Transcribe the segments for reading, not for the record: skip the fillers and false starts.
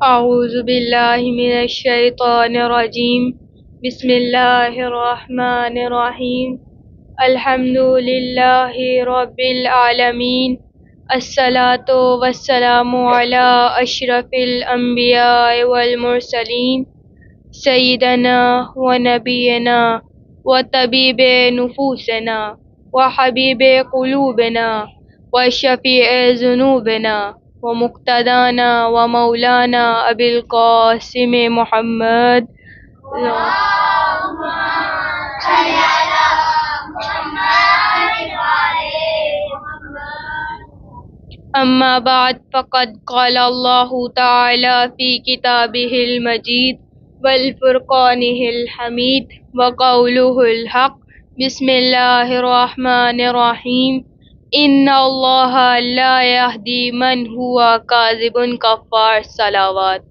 أعوذ بالله من الشيطان الرجيم. بسم الله الرحمن الرحيم. الحمد لله رب العالمين. الصلاة والسلام على أشرف الأنبياء والمرسلين سيدنا ونبينا وطبيب نفوسنا وحبيب قلوبنا وشفيع ذنوبنا ومقتدانا ومولانا أبي القاسم محمد. أما بعد فقد قال الله تعالى في كتابه المجيد والفرقانه الحميد وقوله الحق. بسم الله الرحمن الرحيم. إن الله لا يهدي من هو كاذب كفار. صلوات.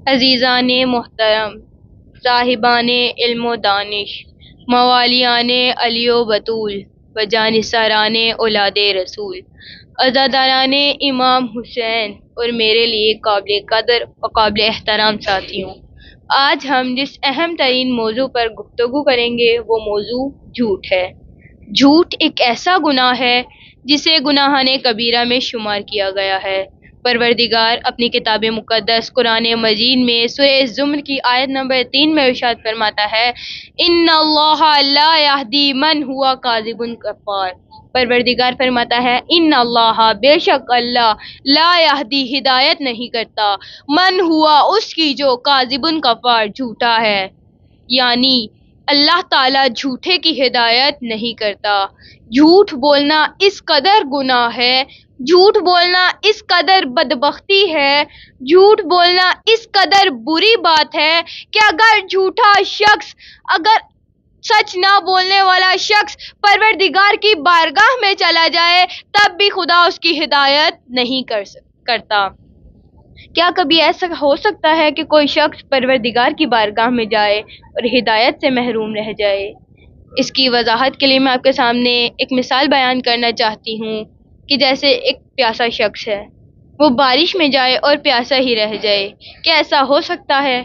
عزیزان محترم، صاحبان علم و دانش، موالیان علی و بطول و جانثاران اولاد رسول، عزاداران امام حسین اور میرے لیے قابل قدر و قابل احترام ساتھیوں، آج ہم جس اہم ترین موضوع پر گفتگو کریں گے وہ موضوع جھوٹ ہے۔ جھوٹ ایک ایسا گناہ ہے جسے گناہان کبیرہ میں شمار کیا گیا ہے۔ پروردگار اپنی کتاب مقدس قرآن مجید میں سورہ زمر کی آیت نمبر 3 میں ارشاد فرماتا ہے، ان اللہ لا یہدی من ہوا کاذب کفار۔ پروردگار فرماتا ہے، ان اللہ، بے شک اللہ، لا یہدی، ہدایت نہیں کرتا، من ہوا، اس کی جو کاذب کفار، جھوٹا ہے، یعنی اللہ تعالیٰ جھوٹے کی ہدایت نہیں کرتا۔ جھوٹ بولنا اس قدر گناہ ہے، جھوٹ بولنا اس قدر بدبختی ہے، جھوٹ بولنا اس قدر بری بات ہے کہ اگر جھوٹا شخص، اگر سچ نہ بولنے والا شخص پروردگار کی بارگاہ میں چلا جائے تب بھی خدا اس کی ہدایت نہیں کرتا۔ کیا کبھی ایسا ہو سکتا ہے کہ کوئی شخص پروردگار کی بارگاہ میں جائے اور ہدایت سے محروم رہ جائے؟ اس کی وضاحت کے لیے میں آپ کے سامنے ایک مثال بیان کرنا چاہتی ہوں کہ جیسے ایک پیاسا شخص ہے، وہ بارش میں جائے اور پیاسا ہی رہ جائے، کیا ایسا ہو سکتا ہے؟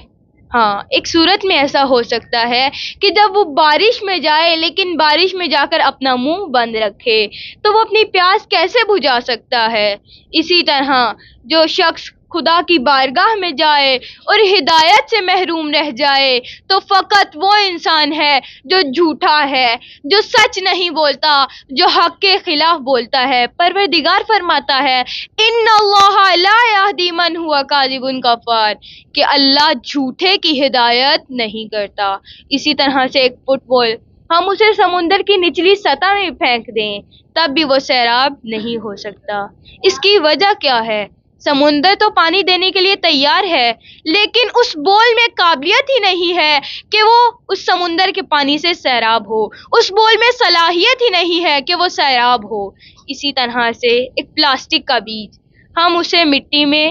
ہاں، ایک صورت میں ایسا ہو سکتا ہے کہ جب وہ بارش میں جائے لیکن بارش میں جا کر اپنا منہ بند رکھے تو وہ اپنی پیاس کیسے بجھا سکتا ہے؟ اسی طرح جو شخص خدا کی بارگاہ میں جائے اور ہدایت سے محروم رہ جائے تو فقط وہ انسان ہے جو جھوٹا ہے، جو سچ نہیں بولتا، جو حق کے خلاف بولتا ہے۔ پروردگار فرماتا ہے، ان اللہ لا یہدی من ہوا کاذب کفار، کہ اللہ جھوٹے کی ہدایت نہیں کرتا۔ اسی طرح سے ایک فٹ بال ہم اسے سمندر کی نچلی سطح میں پھینک دیں تب بھی وہ سیراب نہیں ہو سکتا۔ اس کی وجہ کیا ہے؟ سمندر تو پانی دینے کے لیے تیار ہے لیکن اس بول میں قابلیت ہی نہیں ہے کہ وہ اس سمندر کے پانی سے سیراب ہو، اس بول میں صلاحیت ہی نہیں ہے کہ وہ سیراب ہو۔ اسی طرح سے ایک پلاسٹک کا بیج ہم اسے مٹی میں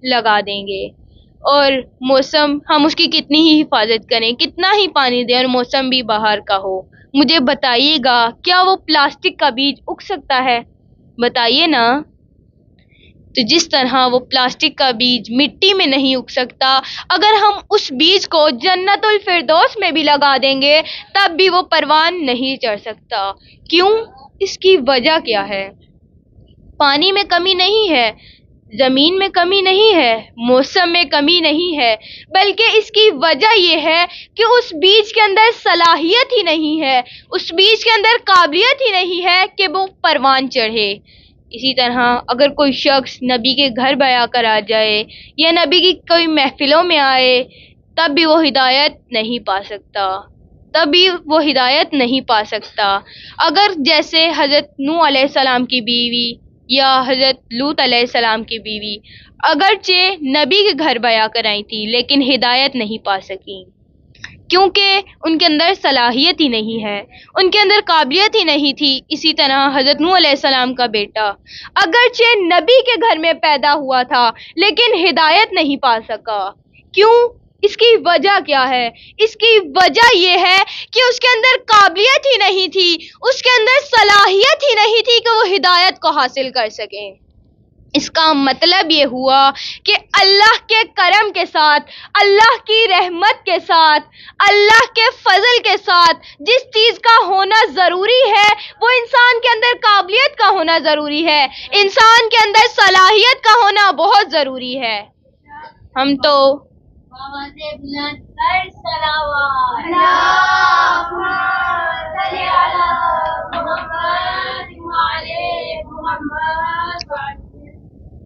لگا دیں گے اور موسم، ہم اس کی کتنی ہی حفاظت کریں، کتنا ہی پانی دیں اور موسم بھی باہر کا ہو، مجھے بتائیے گا کیا وہ پلاسٹک کا بیج اگ سکتا ہے؟ بتائیے نا۔ تو جس طرح وہ پلاسٹک کا بیج مٹی میں نہیں اگ سکتا، اگر ہم اس بیج کو جنت الفردوس میں بھی لگا دیں گے تب بھی وہ پروان نہیں چڑھ سکتا۔ کیوں؟ اس کی وجہ کیا ہے؟ پانی میں کمی نہیں ہے، زمین میں کمی نہیں ہے، موسم میں کمی نہیں ہے، بلکہ اس کی وجہ یہ ہے کہ اس بیج کے اندر صلاحیت ہی نہیں ہے، اس بیج کے اندر قابلیت ہی نہیں ہے کہ وہ پروان چڑھے۔ اسی طرح اگر کوئی شخص نبی کے گھر بیا کر آ جائے یا نبی کی کوئی محفلوں میں آئے تب بھی وہ ہدایت نہیں پا سکتا، اگر جیسے حضرت نوح علیہ السلام کی بیوی یا حضرت لوط علیہ السلام کی بیوی اگرچہ نبی کے گھر بیا کر آئی تھی لیکن ہدایت نہیں پا سکیں کیونکہ ان کے اندر صلاحیت ہی نہیں ہے، ان کے اندر قابلیت ہی نہیں تھی۔ اسی طرح حضرت نوح علیہ السلام کا بیٹا اگرچہ نبی کے گھر میں پیدا ہوا تھا لیکن ہدایت نہیں پا سکا۔ کیوں؟ اس کی وجہ کیا ہے؟ اس کی وجہ یہ ہے کہ اس کے اندر قابلیت ہی نہیں تھی، اس کے اندر صلاحیت ہی نہیں تھی کہ وہ ہدایت کو حاصل کر سکیں۔ اس کا مطلب یہ ہوا کہ اللہ کے کرم کے ساتھ، اللہ کی رحمت کے ساتھ، اللہ کے فضل کے ساتھ جس چیز کا ہونا ضروری ہے وہ انسان کے اندر قابلیت کا ہونا ضروری ہے، انسان کے اندر صلاحیت کا ہونا بہت ضروری ہے۔ ہم تو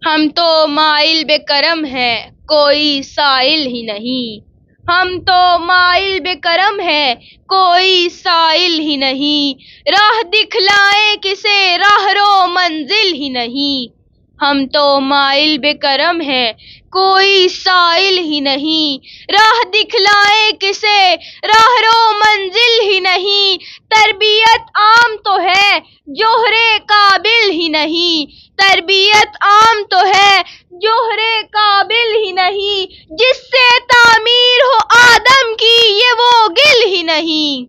ہم تو مائل بے کرم ہیں، کوئی سائل ہی نہیں، ہم تو مائل بے کرم ہے، کوئی سائل ہی نہیں، راہ دکھلائیں کسے راہ رو منزل ہی نہیں، ہم تو مائل بے کرم ہے، کوئی سائل ہی نہیں، راہ دکھلائیں کسے راہ رو منزل ہی نہیں، تربیت عام تو ہے جوہرے قابل ہی نہیں، تربیت عام تو ہے جوہرے قابل ہی نہیں، جس سے تعمیر ہو آدم کی یہ وہ گل ہی نہیں،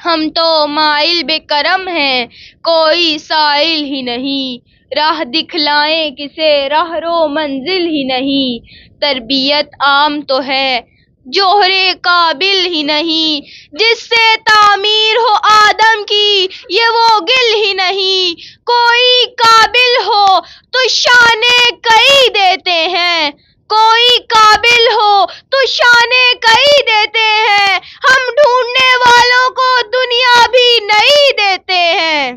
ہم تو مائل بے کرم ہیں، کوئی سائل ہی نہیں، راہ دکھلائیں کسے راہ رو منزل ہی نہیں، تربیت عام تو ہے جوہرے قابل ہی نہیں، جس سے تعمیر ہو آدم کی یہ وہ گل ہی نہیں، کوئی قابل ہو تو شانے کئی دیتے ہیں، کوئی قابل ہو تو شانے کئی دیتے ہیں، ہم ڈھونڈنے والوں کو دنیا بھی نہیں دیتے ہیں۔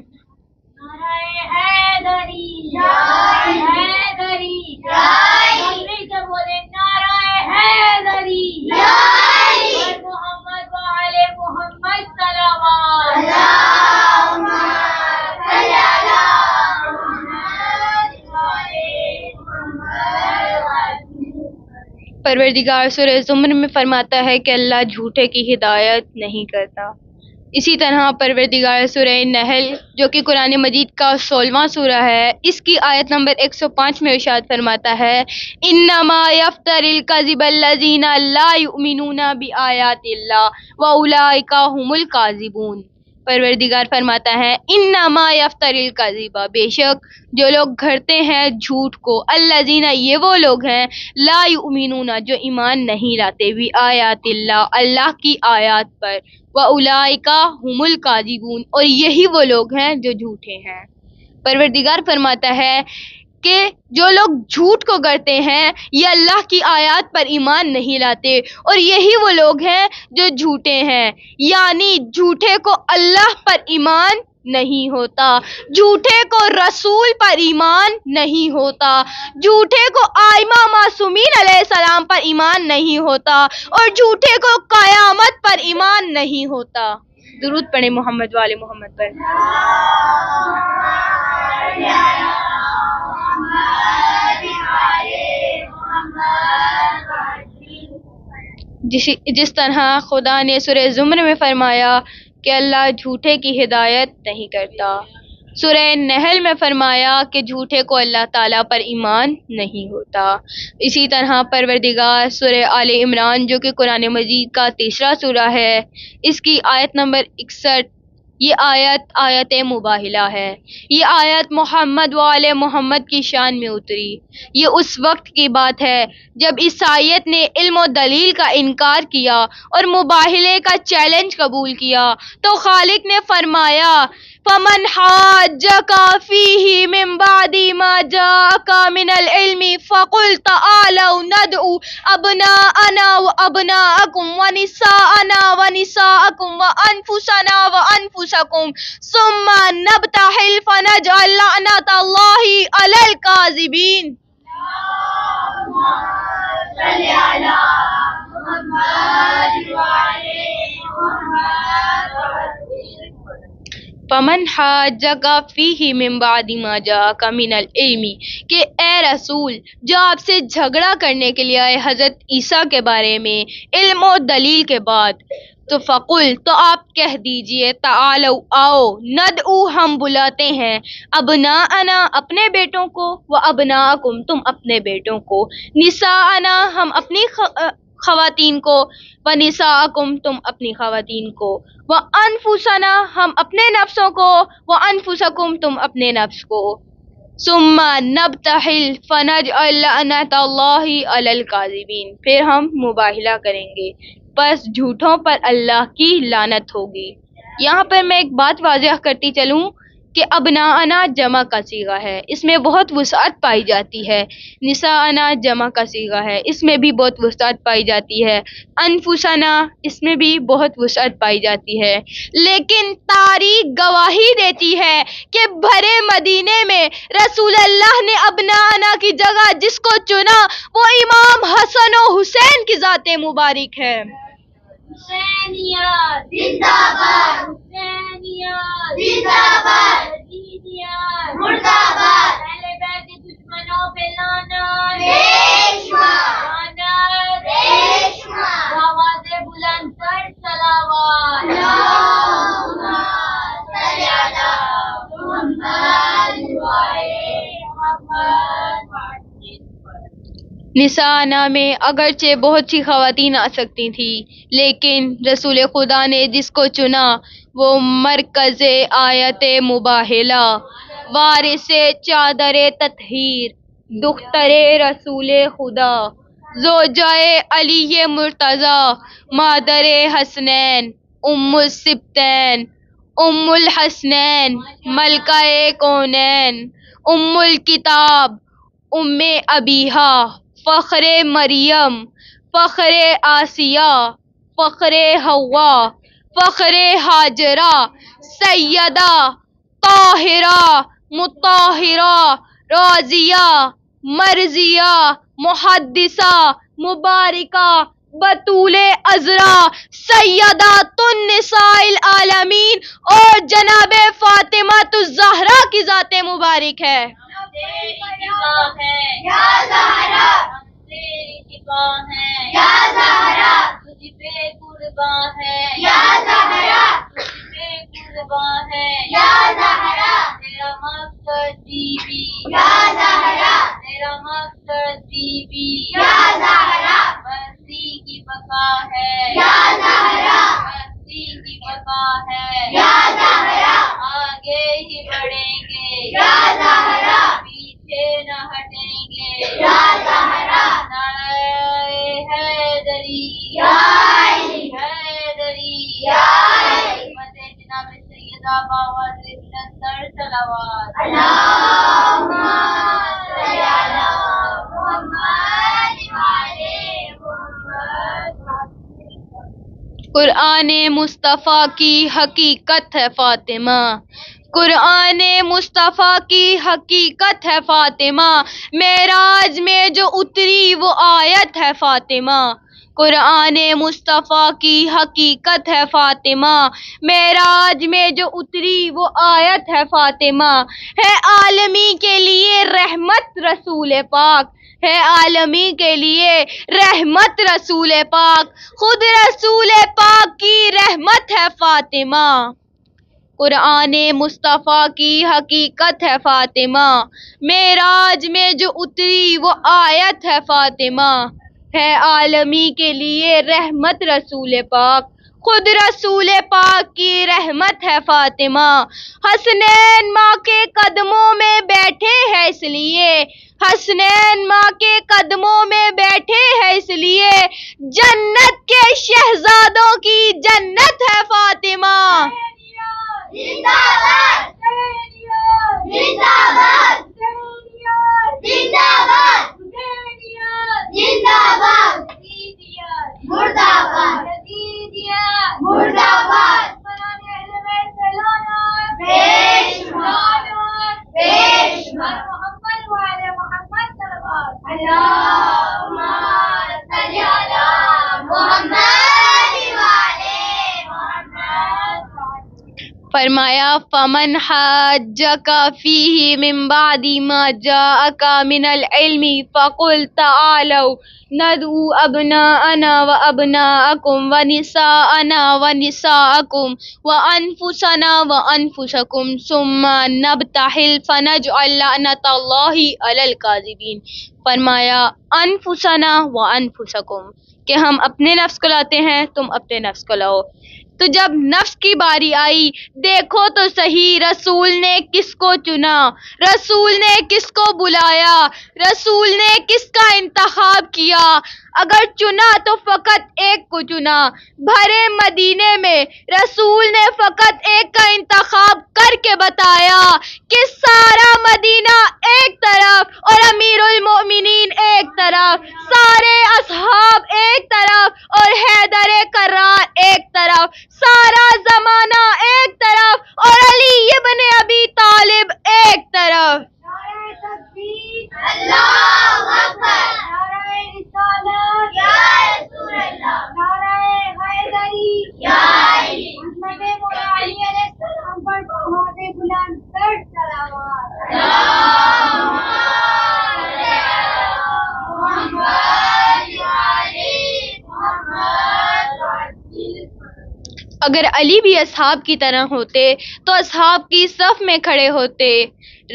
پروردگار سورہ زمر میں فرماتا ہے کہ اللہ جھوٹے کی ہدایت نہیں کرتا۔ اسی طرح پروردگار سورہ نحل جو کہ قرآن مجید کا 16واں سورہ ہے، اس کی آیت نمبر 105 میں ارشاد فرماتا ہے انما یفتر الکذب الذین لا یؤمنون بآیات اللہ واولئک هم الکاذبون۔ پروردگار فرماتا ہے انما یفتر الکذب، بے شک جو لوگ گھڑتے ہیں جھوٹ کو، الذین یہ وہ لوگ ہیں، لا یؤمنون جو ایمان نہیں لاتے، بآیات اللہ اللہ کی آیات پر، واولئک هم الکاذبون اور یہی وہ لوگ ہیں جو جھوٹے ہیں۔ پروردگار فرماتا ہے کہ جو لوگ جھوٹ کو گڑتے ہیں یہ اللہ کی آیات پر ایمان نہیں لاتے اور یہی وہ لوگ ہیں جو جھوٹے ہیں، یعنی جھوٹے کو اللہ پر ایمان نہیں ہوتا، جھوٹے کو رسول پر ایمان نہیں ہوتا، جھوٹے کو آئمہ معصومین علیہ السلام پر ایمان نہیں ہوتا اور جھوٹے کو قیامت پر ایمان نہیں ہوتا۔ درود پڑھیں محمد والے محمد پر۔ جس طرح خدا نے سورہ زمر میں فرمایا کہ اللہ جھوٹے کی ہدایت نہیں کرتا، سورہ نحل میں فرمایا کہ جھوٹے کو اللہ تعالیٰ پر ایمان نہیں ہوتا، اسی طرح پروردگار سورہ آل عمران جو کہ قرآن مجید کا تیسرا سورہ ہے، اس کی آیت نمبر 61، یہ آیت مباہلہ ہے، یہ آیت محمد و آل محمد کی شان میں اتری۔ یہ اس وقت کی بات ہے جب عیسائیت نے علم و دلیل کا انکار کیا اور مباہلے کا چیلنج قبول کیا تو خالق نے فرمایا فَمَنْ حَاجَّكَ فِيهِ مِنْ بَعْدِ مَا جَاءَكَ مِنَ الْعِلْمِ فَقُلْ تَعَالَوْا نَدْعُ أَبْنَاءَنَا وَأَبْنَاءَكُمْ وَنِسَاءَنَا وَنِسَاءَكُمْ وَأَنفُسَنَا وَأَنفُسَكُمْ ثُمَّ نَبْتَهِلْ فَنَجْعَلْ لَعْنَةَ اللَّهِ عَلَى الْكَاذِبِينَ۔ فمن حاجَّكَ فِيهِ مِن بَعْدِ مَا جَاءَكَ مِنَ الْعِلْمِ کہ اے رسول جو آپ سے جھگڑا کرنے کے لیے آئے حضرت عیسیٰ کے بارے میں علم و دلیل کے بعد، تو فقل تو آپ کہہ دیجئے تعالو آؤ، ندعو ہم بلاتے ہیں، ابناءنا اپنے بیٹوں کو، و ابناءکم تم اپنے بیٹوں کو، نساءنا ہم اپنی خواتین کو، وَنِسَاءَکُم تم اپنی خواتین کو، وَأَنفُسَنَا ہم اپنے نفسوں کو، وَأَنفُسَکُم تم اپنے نفس کو، ثم نبتہل فنجعل لعنت اللہ علی الکاذبین پھر ہم مباہلہ کریں گے، پس جھوٹوں پر اللہ کی لعنت ہوگی۔ یہاں پر میں ایک بات واضح کرتی چلوں کہ ابناءنا جمع کا صیغہ ہے، اس میں بہت وسعت پائی جاتی ہے۔ نساءنا جمع کا صیغہ ہے، اس میں بھی بہت وسعت پائی جاتی ہے۔ انفسنا اس میں بھی بہت وسعت پائی جاتی ہے، لیکن تاریخ گواہی دیتی ہے کہ بھرے مدینے میں رسول اللہ نے ابناءنا کی جگہ جس کو چنا وہ امام حسن و حسین کی ذات مبارک ہے۔ حسینیت زندہ باد، حسینیت زندہ باد، حسینیت مردہ باد، اہل بیت کے دشمنوں پہ لعنت بے شمار، لعنت بے شمار، آوازیں بلند کر صلوات، اللہم صلی علی محمد وعلی محمد۔ نساءنا میں اگرچہ بہت سی خواتین آ سکتی تھیں، لیکن رسول خدا نے جس کو چنا وہ مرکز آیت مباہلہ، وارث چادر تطہیر، دختر رسول خدا، زوجہ علی مرتضی، مادر حسنین، ام السبتین، ام الحسنین، ملکہ کونین، ام الکتاب، ام ابیہا، فخر مریم، فخر آسیہ، فخر حوا، فخر ہاجرہ، سیدہ، طاہرہ، مطہرہ، راضیہ، مرضیہ، محدثہ، مبارکہ، بطول عذرا، سیدات النساء العالمین اور جناب فاطمہ الزہرا کی ذات مبارک ہے۔ یا زہرا تیری شفا ہے، یا زہرا تجھ پہ قربان ہے، یا زہرا تجھ پہ قربان ہے، یا زہرا تیرا مقصد بی بی، یا زہرا تیرا مقصد بی بی، یا زہرا بستی کی بقا ہے، یا زہرا بستی کی بقا ہے، یا زہرا آگے ہی بڑھیں گے، یا زہرا پیچھے نہ ہٹیں گے، یا زہرا نعرہ حیدری، یا علی حیدری، یا علی جناب سیدہ باوز سر صلوات، اللہم صلی علی محمد وعلی محمد۔ قرآن مصطفیٰ کی حقیقت ہے فاطمہ، قرآن مصطفیٰ کی حقیقت ہے فاطمہ، معراج میں جو اتری وہ آیت ہے فاطمہ، قرآن مصطفیٰ کی حقیقت ہے فاطمہ، معراج میں جو اتری وہ آیت ہے فاطمہ، ہے عالمی کے لیے رحمت رسول پاک، ہے عالمی کے لیے رحمت رسول پاک، خود رسول پاک کی رحمت ہے فاطمہ، قرآن مصطفیٰ کی حقیقت ہے فاطمہ، معراج میں جو اتری وہ آیت ہے فاطمہ، ہے عالمی کے لیے رحمت رسول پاک، خود رسول پاک کی رحمت ہے فاطمہ، حسنین ماں کے قدموں میں بیٹھے ہیں اس لیے، حسنین ماں کے قدموں میں بیٹھے ہیں اس لیے، جنت کے شہزادوں کی جنت ہے فاطمہ، زندہ باد، زندہ باد، زندہ باد، زندہ باد، مردہ باد، مردہ باد، بے شمار، بے شمار، محمد وعلی محمد صلوات، اللہم صلی علی محمد وعلی محمد۔ فرمایا فمن حاجک فیہ من بعد ما جاءک من العلم فقل تعالوا ندعو ابناءنا وابناءکم ونساءنا ونساءکم وانفسنا وانفسکم ثم نبتہل فنجعل لعنۃ اللہ علی الکاذبین. فرمایا انفسنا وانفسکم کہ ہم اپنے نفس کو لاتے ہیں، تم اپنے نفس کو لاؤ. تو جب نفس کی باری آئی، دیکھو تو صحیح رسول نے کس کو چنا، رسول نے کس کو بلایا، رسول نے کس کا انتخاب کیا. اگر چنا تو فقط ایک کو چنا. بھرے مدینے میں رسول نے فقط ایک کا انتخاب کر کے بتایا کہ سارا مدینہ ایک طرف اور امیر المومنین ایک طرف، سارے اصحاب ایک طرف اور حیدر کرار ایک طرف، سارا زمانہ ایک طرف اور علی ابن ابی طالب ایک طرف. نعرہ تکبیر اللہ اکبر، نعرہ رسالت یا رسول اللہ، نعرہ حیدری یا علی. حضرت مولا علی علیہ السلام پر بہت بلند تر صلوات. اگر علی بھی اصحاب کی طرح ہوتے تو اصحاب کی صف میں کھڑے ہوتے.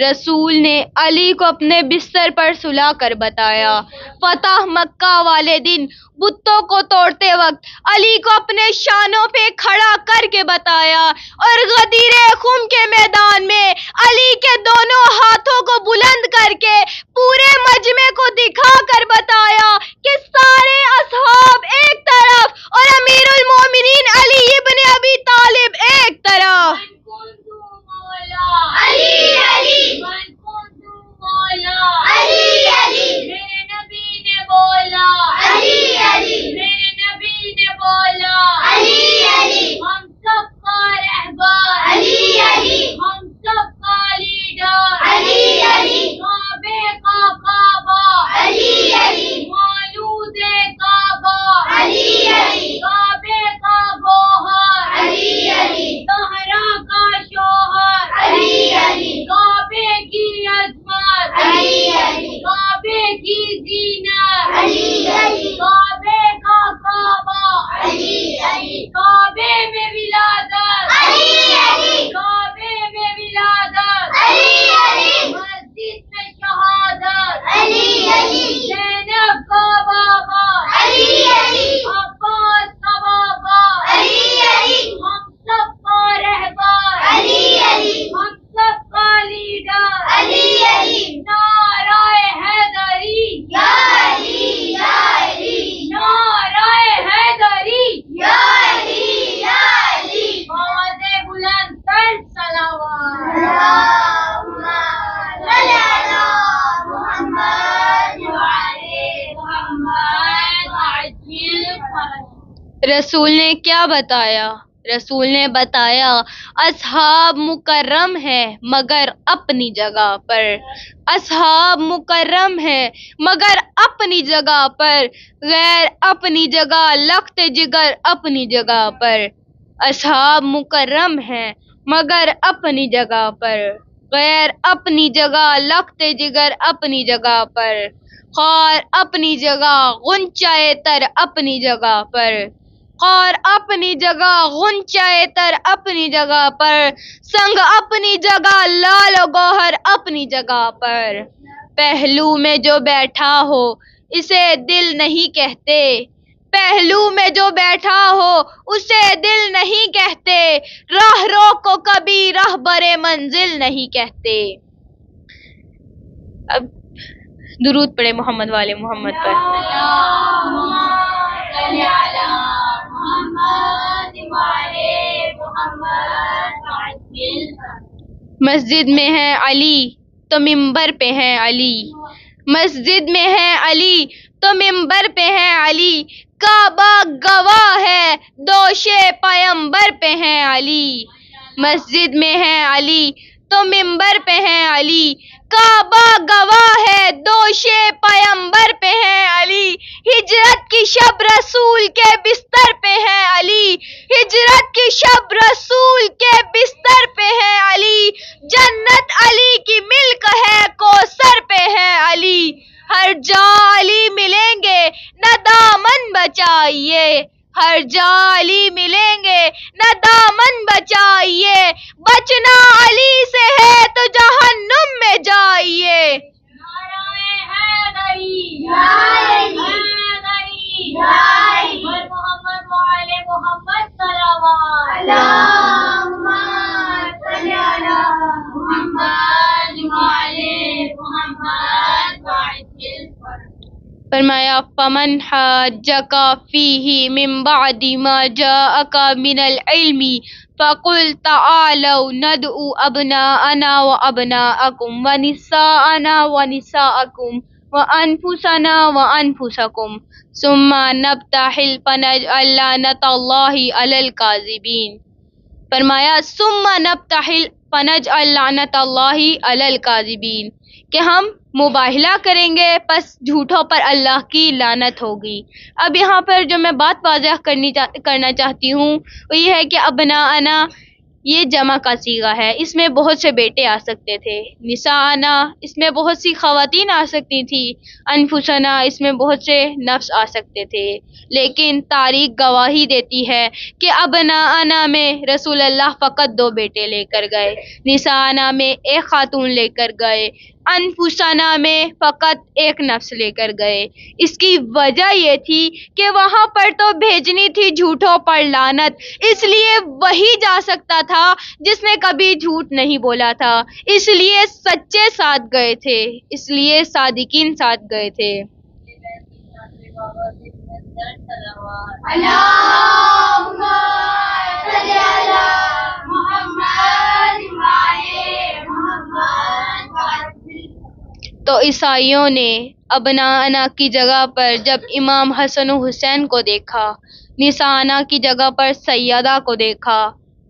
رسول نے علی کو اپنے بستر پر سلا کر بتایا. فتح مکہ والے دن بتوں کو توڑتے وقت علی کو اپنے شانوں پہ کھڑا کر کے بتایا، اور غدیر خم کے میدان میں علی کے دونوں ہاتھوں کو بلند کر کے پورے مجمع کو دکھا کر بتایا کہ سارے اصحاب ایک طرف اور امیر المومنین علی ابن ابی طالب ایک طرف. علی علی مولا علی علی، میرے نبی نے بولا علی علی، میرے نبی نے بولا علی علی. ہم سب کا رہبر علی علی، ہم سب کا لیڈر علی علی، کعبے کا کعبہ علی علی، مولود کعبہ علی علی، کعبے کا گوہر علی علی، زہرا کا شوہر علی علی، کعبے کی عظمت علی علی، کعبے کی زینت علی علی، کعبے کا کعبہ علی علی، کعبے میں ولادت علی علی، کعبے میں ولادت علی علی، مسجد میں شہادت علی علی، زینب کا بابا علی علی، عباس کا بابا علی علی، ہم سب کا رہبر علی علی، ہم سب کا لیڈر علی علی. نعرہ حیدری یا علی یا علی، نعرہ حیدری یا علی یا علی. بہت بلند تر صلوات. اللہم صلی علی محمد وعلی محمد وعجل فرج. رسول نے کیا بتایا؟ رسول نے بتایا اصحاب مکرم ہے مگر اپنی جگہ پر، اصحاب مکرم ہے مگر اپنی جگہ پر، غیر اپنی جگہ لخت جگر اپنی جگہ پر. اصحاب مکرم ہے مگر اپنی جگہ پر، غیر اپنی جگہ لخت جگر اپنی جگہ پر، خار اپنی جگہ غنچۂ تر اپنی جگہ پر، خار اپنی جگہ غنچۂ تر اپنی جگہ پر، سنگ اپنی جگہ لال و گوہر اپنی جگہ پر. پہلو میں جو بیٹھا ہو اسے دل نہیں کہتے، پہلو میں جو بیٹھا ہو اسے دل نہیں کہتے، راہ رو کو کبھی راہبر منزل نہیں کہتے. اب درود پڑھے محمد والے محمد پر. مسجد میں ہے علی تو منبر پہ ہے علی، مسجد میں ہے علی تو منبر پہ ہے علی، کعبہ گواہ ہے دوش پیمبر پہ ہے علی. مسجد میں ہے علی تو منبر پہ ہے علی، کعبہ گواہ ہے دوش پیمبر پہ ہے علی. ہجرت کی شب رسول کے بستر پہ ہے علی، ہجرت کی شب رسول کے بستر فرمایا فمن حاجک فیہ من بعد ما جاءک من العلم فقل تعالوا ندعو ابناءنا وابناءکم ونساءنا ونساءکم وانفسنا وانفسکم ثم نبتہل فنجعل لعنۃ اللہ علی الکاذبین. فرمایا ثم نبتہل فنجعل لعنۃ اللہ علی الکاذبین، کہ ہم مباہلہ کریں گے پس جھوٹوں پر اللہ کی لعنت ہوگی. اب یہاں پر جو میں بات واضح کرنا چاہتی ہوں وہ یہ ہے کہ ابناءنا یہ جمع کا صیغہ ہے، اس میں بہت سے بیٹے آ سکتے تھے. نساءنا اس میں بہت سی خواتین آ سکتی تھی. انفسنا اس میں بہت سے نفس آ سکتے تھے. لیکن تاریخ گواہی دیتی ہے کہ ابناءنا میں رسول اللہ فقط 2 بیٹے لے کر گئے، نساءنا میں 1 خاتون لے کر گئے، انفسنا میں فقط 1 نفس لے کر گئے. اس کی وجہ یہ تھی کہ وہاں پر تو بھیجنی تھی جھوٹوں پر لعنت، اس لیے وہی جا سکتا تھا جس نے کبھی جھوٹ نہیں بولا تھا، اس لیے سچے ساتھ گئے تھے، اس لیے صادقین ساتھ گئے تھے. اللہم صلی علی محمد وعلی محمد. تو عیسائیوں نے ابناءنا کی جگہ پر جب امام حسن و حسین کو دیکھا، نساءنا کی جگہ پر سیدہ کو دیکھا،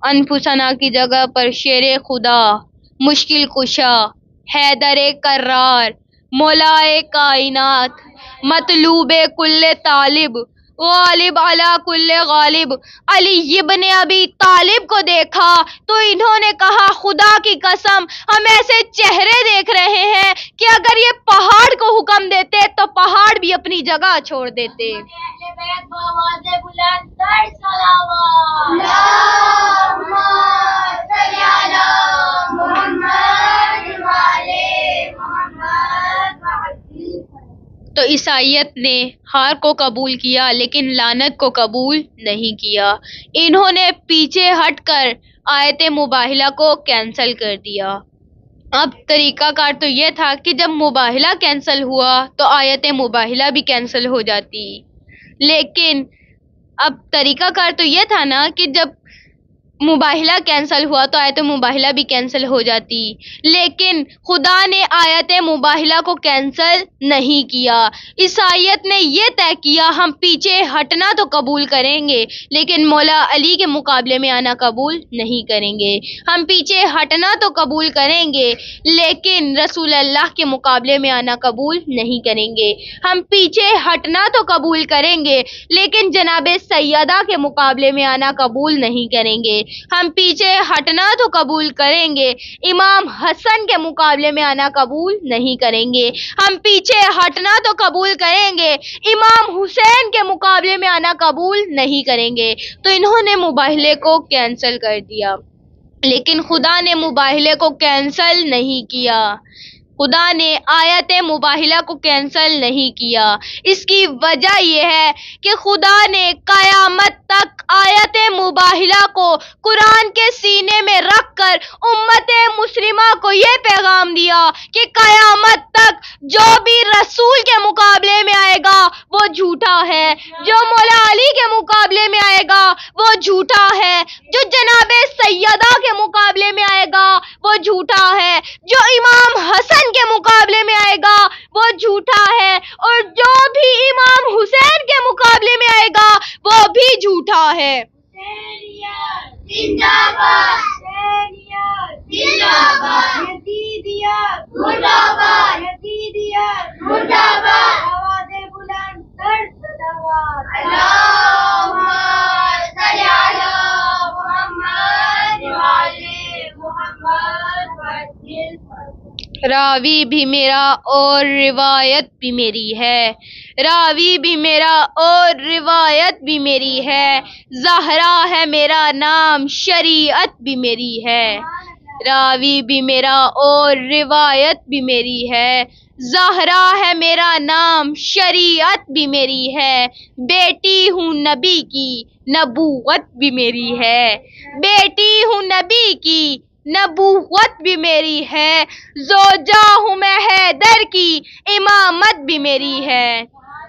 انفسنا کی جگہ پر شیر خدا، مشکل کشا، حیدر کرار، مولائے کائنات، مطلوب کل طالب، غالب علی کل غالب علی ابن ابی طالب کو دیکھا تو انہوں نے کہا خدا کی قسم ہم ایسے چہرے دیکھ رہے ہیں کہ اگر یہ پہاڑ کو حکم دیتے تو پہاڑ بھی اپنی جگہ چھوڑ دیتے. تو عیسائیت نے ہار کو قبول کیا لیکن لعنت کو قبول نہیں کیا. انہوں نے پیچھے ہٹ کر آیت مباہلہ کو کینسل کر دیا. اب طریقہ کار تو یہ تھا کہ جب مباہلہ کینسل ہوا تو آیت مباہلہ بھی کینسل ہو جاتی، لیکن اب طریقہ کار تو یہ تھا نا کہ جب مباہلہ کینسل ہوا تو آیت مباہلہ بھی کینسل ہو جاتی، لیکن خدا نے آیت مباہلہ کو کینسل نہیں کیا. عیسائیت نے یہ طے کیا ہم پیچھے ہٹنا تو قبول کریں گے لیکن مولا علی کے مقابلے میں آنا قبول نہیں کریں گے. ہم پیچھے ہٹنا تو قبول کریں گے لیکن رسول اللہ کے مقابلے میں آنا قبول نہیں کریں گے. ہم پیچھے ہٹنا تو قبول کریں گے لیکن جناب سیدہ کے مقابلے میں آنا قبول نہیں کریں گے. ہم پیچھے ہٹنا تو قبول کریں گے امام حسن کے مقابلے میں آنا قبول نہیں کریں گے. ہم پیچھے ہٹنا تو قبول کریں گے امام حسین کے مقابلے میں آنا قبول نہیں کریں گے. تو انہوں نے مباہلے کو کینسل کر دیا، لیکن خدا نے مباہلے کو کینسل نہیں کیا. خدا نے آیت مباہلہ کو کینسل نہیں کیا. اس کی وجہ یہ ہے کہ خدا نے قیامت تک آیت مباہلہ کو قرآن کے سینے میں رکھ کر امت مسلمہ کو یہ پیغام دیا کہ قیامت تک جو بھی رسول کے مقابلے میں آئے گا وہ جھوٹا ہے، جو مولا علی کے مقابلے میں آئے گا وہ جھوٹا ہے، جو جناب سیدہ کے مقابلے میں آئے گا وہ جھوٹا ہے، جو امام حسن کے مقابلے میں آئے گا وہ جھوٹا ہے، اور جو بھی امام حسین کے مقابلے میں آئے گا وہ بھی جھوٹا ہے. زندہ باد، زندہ باد، یزیدیت مردہ باد، یزیدیت مردہ باد، آوازیں بلند کر صدا باد. اللہم صلی علی محمد وعلی محمد وسلم. راوی بھی میرا اور روایت بھی میری ہے، راوی بھی میرا اور روایت بھی میری ہے، زہرا ہے میرا نام شریعت بھی میری ہے. راوی بھی میرا اور روایت بھی میری ہے، زہرا ہے میرا نام شریعت بھی میری ہے. بیٹی ہوں نبی کی نبوت بھی میری ہے، بیٹی ہوں نبی کی نبوت بھی میری ہے، زوجہ ہوں میں حیدر کی امامت بھی میری ہے.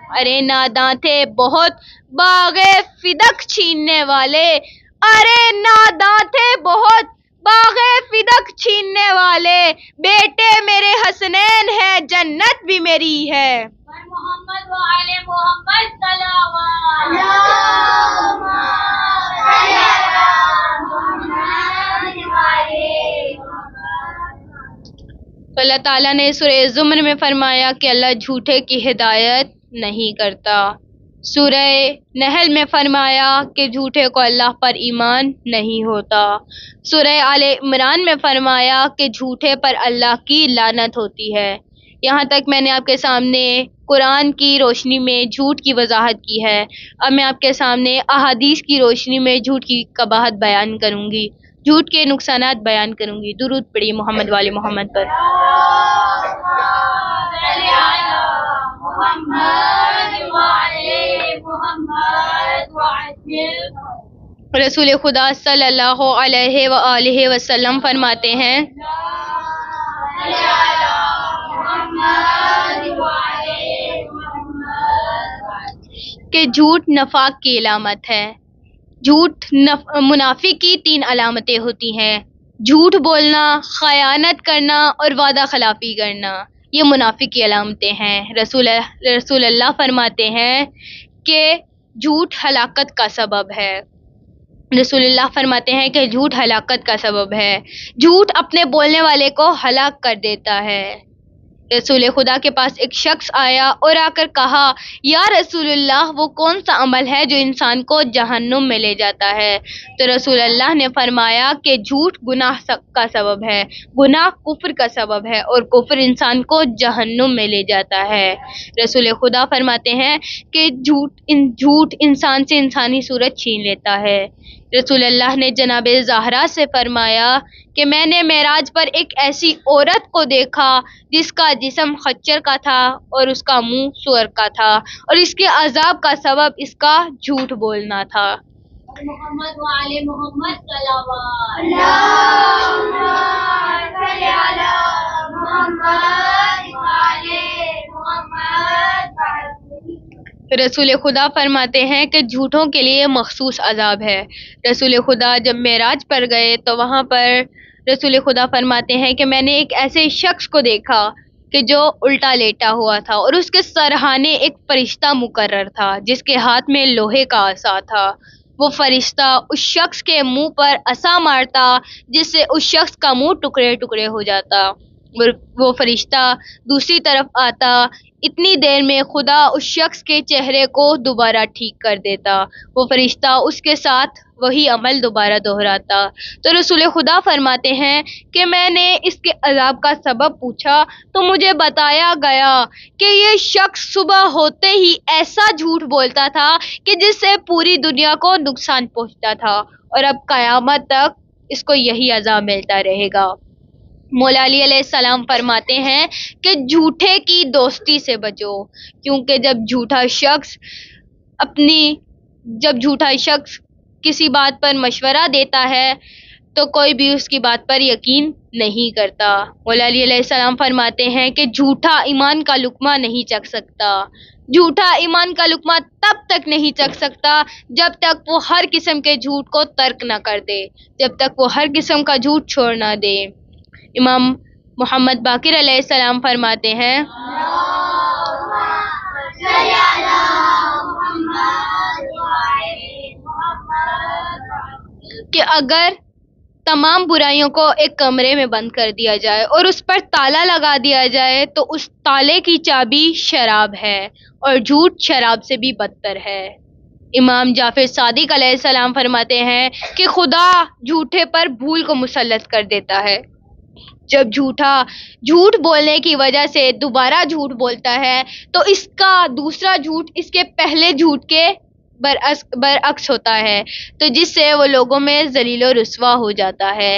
ارے ناداں تھے بہت باغے فدق چھیننے والے، ارے ناداں تھے بہت باغے فدق چھیننے والے، بیٹے میرے حسنین ہے جنت بھی میری ہے۔ محمد وآل محمد صلوات اللہم صلی علی محمد وآل محمد۔ تو اللہ تعالیٰ نے سورہ زمر میں فرمایا کہ اللہ جھوٹے کی ہدایت نہیں کرتا، سورہ نحل میں فرمایا کہ جھوٹے کو اللہ پر ایمان نہیں ہوتا، سورہ آل عمران میں فرمایا کہ جھوٹے پر اللہ کی لعنت ہوتی ہے۔ یہاں تک میں نے آپ کے سامنے قرآن کی روشنی میں جھوٹ کی وضاحت کی ہے، اب میں آپ کے سامنے احادیث کی روشنی میں جھوٹ کی قباحت بیان کروں گی، جھوٹ کے نقصانات بیان کروں گی۔ درود پڑھیے محمد والے محمد پر۔ رسول خدا صلی اللہ علیہ وآلہ وسلم فرماتے ہیں کہ جھوٹ نفاق کی علامت ہے۔ جھوٹ منافق کی 3 علامتیں ہوتی ہیں: جھوٹ بولنا، خیانت کرنا اور وعدہ خلافی کرنا، یہ منافق کی علامتیں ہیں۔ رسول اللہ فرماتے ہیں کہ جھوٹ ہلاکت کا سبب ہے۔ رسول اللہ فرماتے ہیں کہ جھوٹ ہلاکت کا سبب ہے، جھوٹ اپنے بولنے والے کو ہلاک کر دیتا ہے۔ رسول خدا کے پاس ایک شخص آیا اور آ کر کہا، یا رسول اللہ وہ کون سا عمل ہے جو انسان کو جہنم میں لے جاتا ہے؟ تو رسول اللہ نے فرمایا کہ جھوٹ گناہ کا سبب ہے، گناہ کفر کا سبب ہے اور کفر انسان کو جہنم میں لے جاتا ہے۔ رسول خدا فرماتے ہیں کہ جھوٹ انسان سے انسانی صورت چھین لیتا ہے۔ رسول اللہ نے جناب زہرا سے فرمایا کہ میں نے معراج پر ایک ایسی عورت کو دیکھا جس کا جسم خچر کا تھا اور اس کا منہ سور کا تھا، اور اس کے عذاب کا سبب اس کا جھوٹ بولنا تھا۔ محمد وآل محمد صلوات اللہم صلی علی محمد وآل محمد۔ رسول خدا فرماتے ہیں کہ جھوٹوں کے لیے مخصوص عذاب ہے۔ رسول خدا جب معراج پر گئے تو وہاں پر رسول خدا فرماتے ہیں کہ میں نے ایک ایسے شخص کو دیکھا کہ جو الٹا لیٹا ہوا تھا اور اس کے سرہانے ایک فرشتہ مقرر تھا جس کے ہاتھ میں لوہے کا عصا تھا۔ وہ فرشتہ اس شخص کے منہ پر عصا مارتا جس سے اس شخص کا منہ ٹکڑے ٹکڑے ہو جاتا۔ وہ فرشتہ دوسری طرف آتا، اتنی دیر میں خدا اس شخص کے چہرے کو دوبارہ ٹھیک کر دیتا، وہ فرشتہ اس کے ساتھ وہی عمل دوبارہ دہراتا۔ تو رسول خدا فرماتے ہیں کہ میں نے اس کے عذاب کا سبب پوچھا تو مجھے بتایا گیا کہ یہ شخص صبح ہوتے ہی ایسا جھوٹ بولتا تھا کہ جس سے پوری دنیا کو نقصان پہنچتا تھا، اور اب قیامت تک اس کو یہی عذاب ملتا رہے گا۔ مولا علی علیہ السلام فرماتے ہیں کہ جھوٹے کی دوستی سے بچو، کیونکہ جب جھوٹا شخص کسی بات پر مشورہ دیتا ہے تو کوئی بھی اس کی بات پر یقین نہیں کرتا۔ مولا علی علیہ السلام فرماتے ہیں کہ جھوٹا ایمان کا لقمہ نہیں چکھ سکتا، جھوٹا ایمان کا لقمہ تب تک نہیں چکھ سکتا جب تک وہ ہر قسم کے جھوٹ کو ترک نہ کر دے، جب تک وہ ہر قسم کا جھوٹ چھوڑ نہ دے۔ امام محمد باقر علیہ السلام فرماتے ہیں کہ اگر تمام برائیوں کو ایک کمرے میں بند کر دیا جائے اور اس پر تالا لگا دیا جائے تو اس تالے کی چابی شراب ہے، اور جھوٹ شراب سے بھی بدتر ہے۔ امام جعفر صادق علیہ السلام فرماتے ہیں کہ خدا جھوٹے پر بھول کو مسلط کر دیتا ہے۔ جب جھوٹ بولنے کی وجہ سے دوبارہ جھوٹ بولتا ہے تو اس کا دوسرا جھوٹ اس کے پہلے جھوٹ کے برعکس ہوتا ہے، تو جس سے وہ لوگوں میں ذلیل و رسوا ہو جاتا ہے۔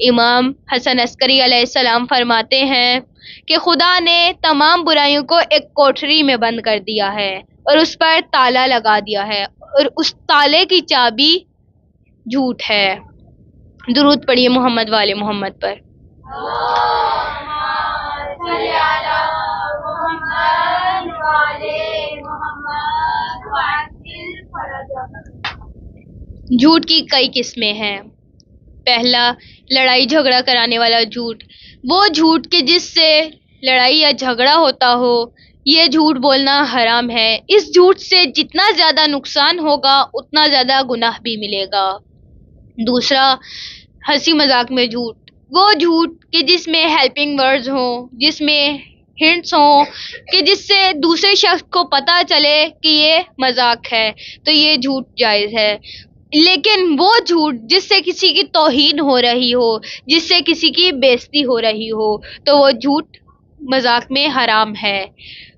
امام حسن عسکری علیہ السلام فرماتے ہیں کہ خدا نے تمام برائیوں کو ایک کوٹھری میں بند کر دیا ہے اور اس پر تالا لگا دیا ہے، اور اس تالے کی چابی جھوٹ ہے۔ درود پڑھیے محمد والے محمد پر۔ اللہم صلی علی محمد وعلی محمد۔ وأنزل فرجك. جھوٹ کی کئی قسمیں ہیں. پہلا، لڑائی جھگڑا کرانے والا جھوٹ. وہ جھوٹ کہ جس سے لڑائی یا جھگڑا ہوتا ہو، یہ جھوٹ بولنا حرام ہے. اس جھوٹ سے جتنا زیادہ نقصان ہوگا اتنا زیادہ گناہ بھی ملے گا. دوسرا، ہنسی مذاق میں جھوٹ. وہ جھوٹ کہ جس میں ہیلپنگ ورڈز ہوں، جس میں ہنٹس ہوں، کہ جس سے دوسرے شخص کو پتہ چلے کہ یہ مذاق ہے، تو یہ جھوٹ جائز ہے. لیکن وہ جھوٹ جس سے کسی کی توہین ہو رہی ہو، جس سے کسی کی بےزتی ہو رہی ہو، تو وہ جھوٹ مذاق میں حرام ہے.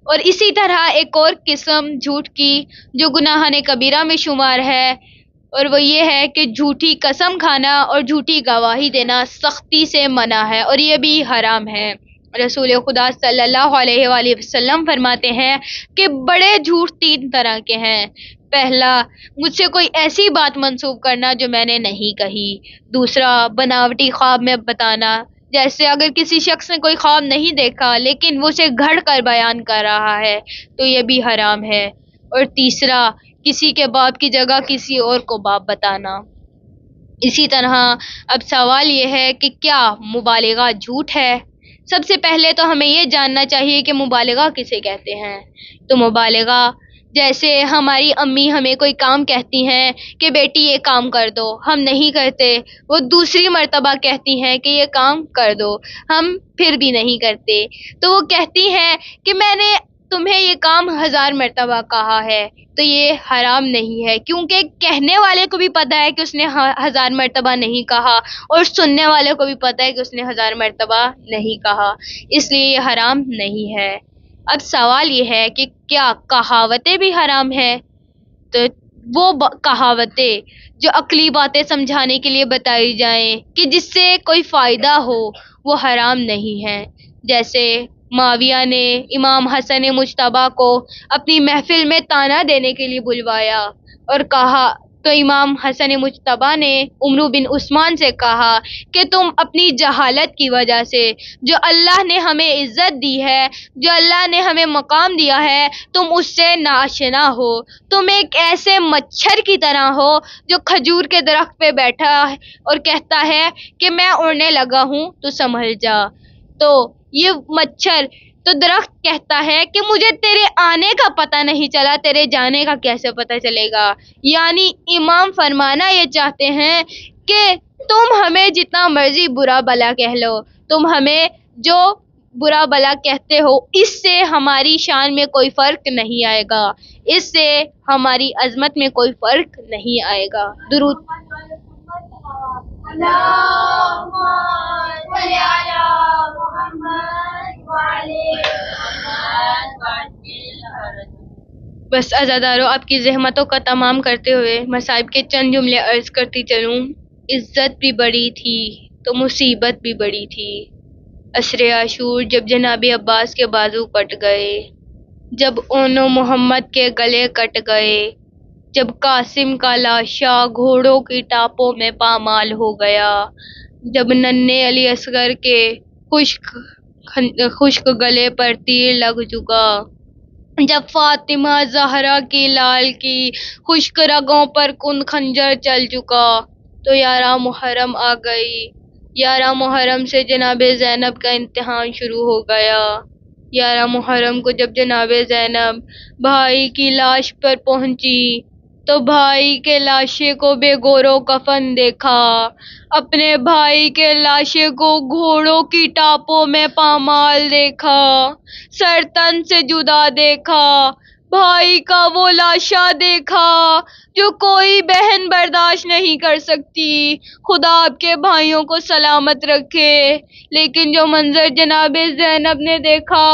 اور اسی طرح ایک اور قسم جھوٹ کی جو گناہ کبیرہ میں شمار ہے، اور وہ یہ ہے کہ جھوٹی قسم کھانا اور جھوٹی گواہی دینا سختی سے منع ہے، اور یہ بھی حرام ہے. رسول خدا صلی اللہ علیہ وآلہ وسلم فرماتے ہیں کہ بڑے جھوٹ 3 طرح کے ہیں. پہلا، مجھ سے کوئی ایسی بات منسوب کرنا جو میں نے نہیں کہی. دوسرا، بناوٹی خواب میں بتانا. جیسے اگر کسی شخص نے کوئی خواب نہیں دیکھا لیکن وہ اسے گھڑ کر بیان کر رہا ہے تو یہ بھی حرام ہے. اور تیسرا، کسی کے باپ کی جگہ کسی اور کو باپ بتانا. اسی طرح اب سوال یہ ہے کہ کیا مبالغہ جھوٹ ہے؟ سب سے پہلے تو ہمیں یہ جاننا چاہیے کہ مبالغہ کسے کہتے ہیں. تو مبالغہ، جیسے ہماری امی ہمیں کوئی کام کہتی ہیں کہ بیٹی یہ کام کر دو، ہم نہیں کرتے، وہ دوسری مرتبہ کہتی ہیں کہ یہ کام کر دو، ہم پھر بھی نہیں کرتے، تو وہ کہتی ہیں کہ میں نے تمہیں یہ کام 1000 مرتبہ کہا ہے. تو یہ حرام نہیں ہے، کیونکہ کہنے والے کو بھی پتہ ہے کہ اس نے 1000 مرتبہ نہیں کہا، اور سننے والے کو بھی پتہ ہے کہ اس نے 1000 مرتبہ نہیں کہا، اس لیے یہ حرام نہیں ہے. اب سوال یہ ہے کہ کیا کہاوتیں بھی حرام ہیں؟ تو وہ کہاوتیں جو عقلی باتیں سمجھانے کے لیے بتائی جائیں کہ جس سے کوئی فائدہ ہو، وہ حرام نہیں ہیں. جیسے معاویہ نے امام حسن مجتبیٰ کو اپنی محفل میں طعنہ دینے کے لیے بلوایا اور کہا، تو امام حسن مجتبیٰ نے عمرو بن عثمان سے کہا کہ تم اپنی جہالت کی وجہ سے، جو اللہ نے ہمیں عزت دی ہے، جو اللہ نے ہمیں مقام دیا ہے، تم اس سے ناآشنا ہو. تم ایک ایسے مچھر کی طرح ہو جو کھجور کے درخت پہ بیٹھا ہے اور کہتا ہے کہ میں اڑنے لگا ہوں تو سنبھل جا. تو یہ مچھر، تو درخت کہتا ہے کہ مجھے تیرے آنے کا پتہ نہیں چلا، تیرے جانے کا کیسے پتہ چلے گا. یعنی امام فرمانا یہ چاہتے ہیں کہ تم ہمیں جتنا مرضی برا بلا کہہ لو، تم ہمیں جو برا بلا کہتے ہو اس سے ہماری شان میں کوئی فرق نہیں آئے گا، اس سے ہماری عظمت میں کوئی فرق نہیں آئے گا. درود. اللهم صل على محمد وعلى محمد. بس عزادارو، آپ کی زحمتوں کا تمام کرتے ہوئے مصائب کے چند جملے عرض کرتی چلوں. عزت بھی بڑی تھی تو مصیبت بھی بڑی تھی. عشر عاشور جب جناب عباس کے بازو کٹ گئے، جب اونو محمد کے گلے کٹ گئے، جب قاسم کا لاشا گھوڑوں کی ٹاپوں میں پامال ہو گیا، جب ننھے علی اصغر کے خشک گلے پر تیر لگ چکا، جب فاطمہ زہرا کی لال کی خشک رگوں پر کن خنجر چل چکا، تو 11 محرم آ گئی. 11 محرم سے جناب زینب کا امتحان شروع ہو گیا. 11 محرم کو جب جناب زینب بھائی کی لاش پر پہنچی تو بھائی کے لاشے کو بے گور و کفن دیکھا، اپنے بھائی کے لاشے کو گھوڑوں کی ٹاپوں میں پامال دیکھا، سر تن سے جدا دیکھا، بھائی کا وہ لاشا دیکھا جو کوئی بہن برداشت نہیں کر سکتی. خدا آپ کے بھائیوں کو سلامت رکھے. لیکن جو منظر جناب زینب نے دیکھا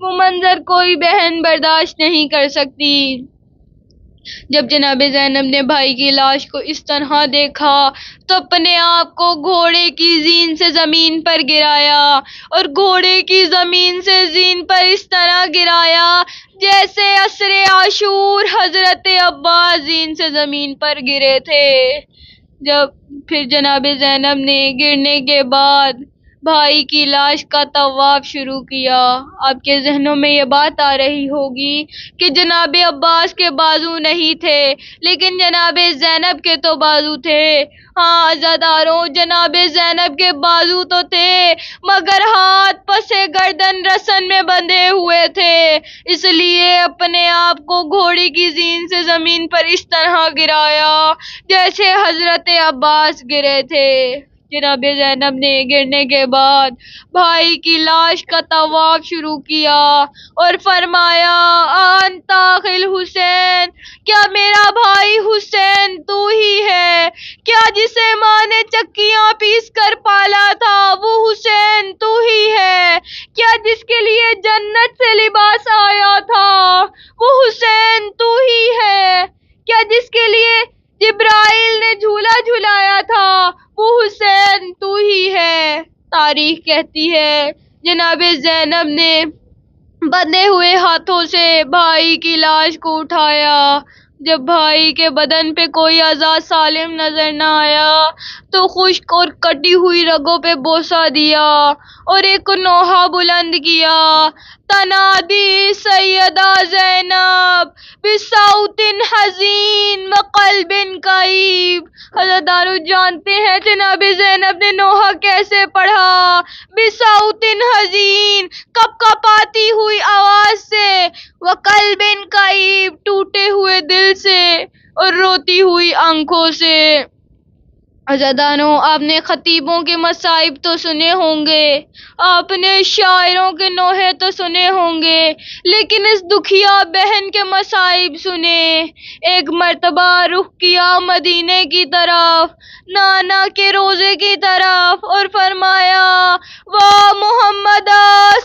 وہ منظر کوئی بہن برداشت نہیں کر سکتی. جب جناب زینب نے بھائی کی لاش کو اس طرح دیکھا تو اپنے آپ کو گھوڑے کی زین سے زمین پر گرایا، اور گھوڑے کی زمین سے زین پر اس طرح گرایا جیسے عصر عاشور حضرت عباس زین سے زمین پر گرے تھے. جب پھر جناب زینب نے گرنے کے بعد بھائی کی لاش کا طواف شروع کیا۔ آپ کے ذہنوں میں یہ بات آ رہی ہوگی کہ جناب عباس کے بازو نہیں تھے لیکن جناب زینب کے تو بازو تھے۔ ہاں عزاداروں، جناب زینب کے بازو تو تھے مگر ہاتھ پسے گردن رسن میں بندھے ہوئے تھے، اس لیے اپنے آپ کو گھوڑی کی زین سے زمین پر اس طرح گرایا جیسے حضرت عباس گرے تھے۔ جناب زینب نے گرنے کے بعد بھائی کی لاش کا طواف شروع کیا اور فرمایا انت اخی الحسین، کیا میرا بھائی حسین تو ہی ہے؟ کیا جسے ماں نے چکیاں پیس کر پالا تھا وہ حسین تو ہی ہے؟ کیا جس کے لیے جنت سے لباس آیا تھا وہ حسین تو ہی ہے؟ کیا جس کے لیے جبرائیل نے جھولا جھلایا تھا وہ حسین تو ہی ہے؟ تاریخ کہتی ہے جناب زینب نے بندھے ہوئے ہاتھوں سے بھائی کی لاش کو اٹھایا۔ جب بھائی کے بدن پہ کوئی اعضا سالم نظر نہ آیا تو خشک اور کٹی ہوئی رگوں پہ بوسہ دیا اور ایک نوحہ بلند کیا، تنادی سیدہ زینب بصوت حزین وقلب کئیب۔ عزادارو جانتے ہیں جناب زینب نے نوحہ کیسے پڑھا؟ بصوت حزین، کپ کپاتی ہوئی آواز سے، وقلب کئیب، ٹوٹے ہوئے دل سے اور روتی ہوئی آنکھوں سے۔ عزاداروں، آپ نے خطیبوں کے مصائب تو سنے ہوں گے، آپ نے شاعروں کے نوحے تو سنے ہوں گے، لیکن اس دکھیا بہن کے مصائب سنے۔ ایک مرتبہ رخ کیا مدینے کی طرف، نانا کے روضے کی طرف، اور فرمایا وا محمد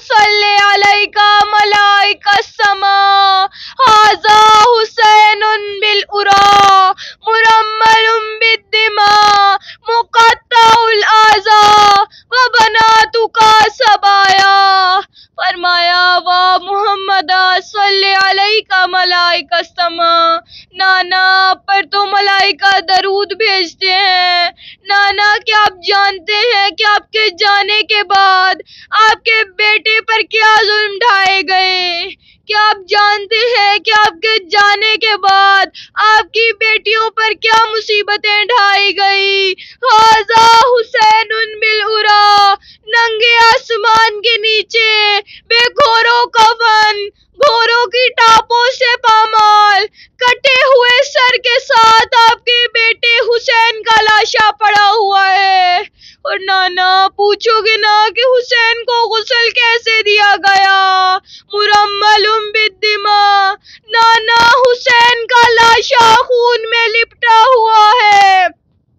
صلی علیک ملائکۃ السماء ھذا حسین بالعریٰ مرمل بالدماء مقطع الاعضاء وبناتک صبایا۔ فرمایا وا محمد صلی علیک ملائکۃ السماء، نانا پر تو ملائکہ درود بھیجتے ہیں۔ نانا کیا آپ جانتے ہیں کہ آپ کے جانے کے بعد آپ کے بیٹے پر کیا ظلم ڈھائے گئے؟ کیا آپ جانتے ہیں کہ آپ کے جانے کے بعد آپ کی بیٹیوں پر کیا مصیبتیں ڈھائی گئی؟ ھذا حسین بالعریٰ، ننگے آسمان کے نیچے بے گھورو کفن، گھوڑوں کی ٹاپوں سے پامال، کٹے ہوئے سر کے ساتھ آپ کے بیٹے حسین کا لاشا پڑا ہوا ہے۔ اور نانا پوچھو گے نا کہ حسین کو غسل کیسے دیا گیا؟ مرمل بالدماء، نانا حسین کا لاشا خون میں لپٹا ہوا ہے۔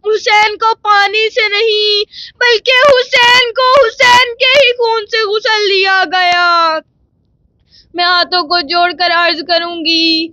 حسین کو پانی سے نہیں بلکہ حسین کو حسین کے ہی خون سے غسل دیا گیا۔ میں ہاتھوں کو جوڑ کر عرض کروں گی،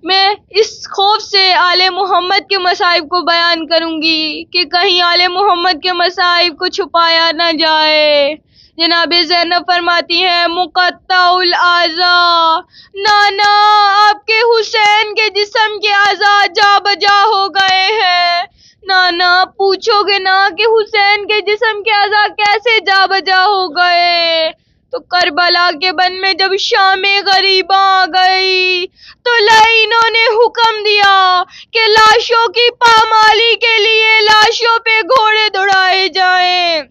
میں اس خوف سے آل محمد کے مصائب کو بیان کروں گی کہ کہیں آل محمد کے مصائب کو چھپایا نہ جائے۔ جناب زینب فرماتی ہیں مقطع الاعضاء، نانا آپ کے حسین کے جسم کے اعضاء جا بجا ہو گئے ہیں۔ نانا پوچھو گے نا کہ حسین کے جسم کے اعضاء کیسے جا بجا ہو گئے؟ تو کربلا کے بن میں جب شام غریباں آ گئی تو لعینوں نے حکم دیا کہ لاشوں کی پامالی کے لیے لاشوں پہ گھوڑے دوڑائے جائیں۔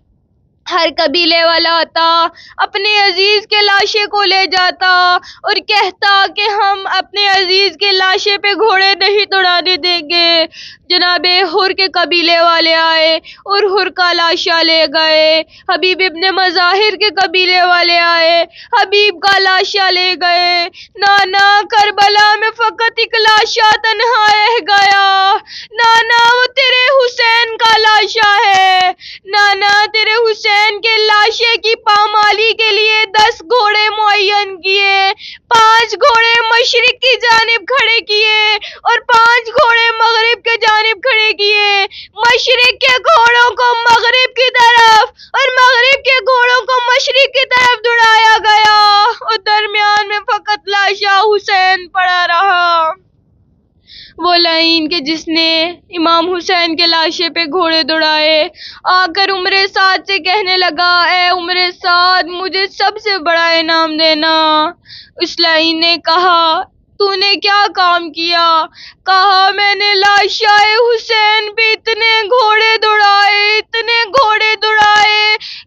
ہر قبیلے والا آتا، اپنے عزیز کے لاشے کو لے جاتا اور کہتا کہ ہم اپنے عزیز کے لاشے پہ گھوڑے نہیں دوڑانے دیں گے۔ جناب حر کے قبیلے والے آئے اور حر کا لاشا لے گئے۔ حبیب ابن مظاہر کے قبیلے والے آئے، حبیب کا لاشا لے گئے۔ نانا کربلا میں فقط ایک لاشا تنہا رہ گیا، نانا وہ تیرے حسین کا لاشا ہے۔ نانا تیرے حسین کے لاشے کی پامالی کے لیے 10 گھوڑے معین کیے، 5 گھوڑے مشرق کی جانب کھڑے کیے اور 5 گھوڑے مغرب کی جانب کھڑے کیے۔ مشرق کے گھوڑوں کو مغرب کی طرف اور مغرب کے گھوڑوں کو مشرق کی طرف دوڑایا گیا اور درمیان میں فقط لاشا حسین پڑا رہا۔ وہ لعین کہ جس نے امام حسین کے لاشے پہ گھوڑے دوڑائے، آ کر عمر سعد سے کہنے لگا، اے عمر سعد مجھے سب سے بڑا انعام دینا۔ اس لعین نے کہا، تو نے کیا کام کیا؟ کہا، میں نے لاشائے حسین پہ اتنے گھوڑے دوڑائے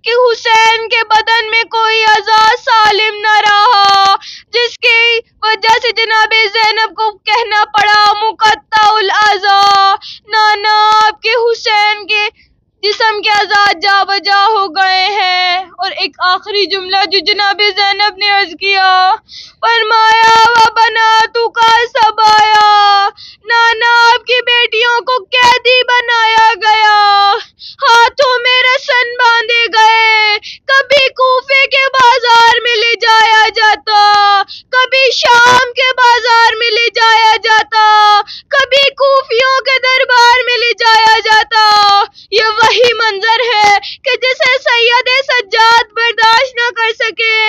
کہ حسین کے بدن میں کوئی اعضاء سالم نہ رہا، جس کی وجہ سے جناب زینب کو کہنا پڑا مقطع الاعضاء، نانا آپ کے حسین کے جسم کے اعضاء جا بجا ہو گئے ہیں۔ اور ایک آخری جملہ جو جناب زینب نے عرض کیا، فرمایا وَبَنَاتُكَ سَبَايَا، نانا آپ کی بیٹیوں کو قیدی بنایا گیا، ہاتھوں میں رسن باندھے گئے، کبھی کوفے کے بازار میں لے جایا جاتا، کبھی شام کے بازار میں لے جایا جاتا، کبھی کوفیوں کے دربار میں لے جایا جاتا۔ یہ وہی منظر ہے کہ جسے سید سجاد برداشت نہ کر سکے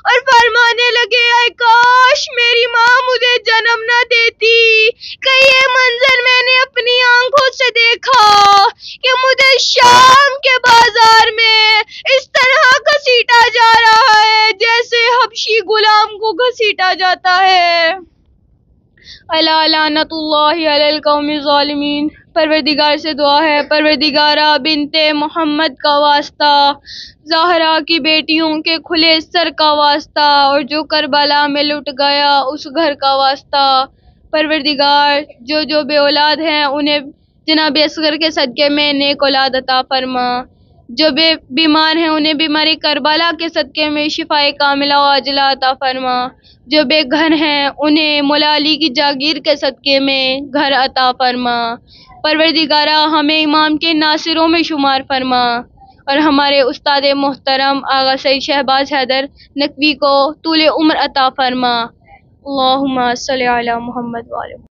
اور فرمانے لگے، اے کاش میری ماں مجھے جنم نہ دیتی، کہ یہ منظر میں نے اپنی آنکھوں سے دیکھا کہ مجھے شام کے بازار میں اس طرح گھسیٹا جا رہا ہے جیسے حبشی غلام کو گھسیٹا جاتا ہے۔ الا لعنت اللہ علی القوم الظالمین۔ پروردگار سے دعا ہے، پروردگارہ بنت محمد کا واسطہ، زہرا کی بیٹیوں کے کھلے سر کا واسطہ، اور جو کربلا میں لٹ گیا اس گھر کا واسطہ، پروردگار جو بے اولاد ہیں انہیں جناب اصغر کے صدقے میں نیک اولاد عطا فرما، جو بیمار ہیں انہیں بیماری کربلا کے صدقے میں شفاء کاملہ و عاجلہ عطا فرما، جو بے گھر ہیں انہیں مولا علی کی جاگیر کے صدقے میں گھر عطا فرما۔ پروردگارہ ہمیں امام کے ناصروں میں شمار فرما، اور ہمارے استاد محترم آغا سید شہباز حیدر نقوی کو طول عمر عطا فرما۔ اللہم صلی علی محمد وعلی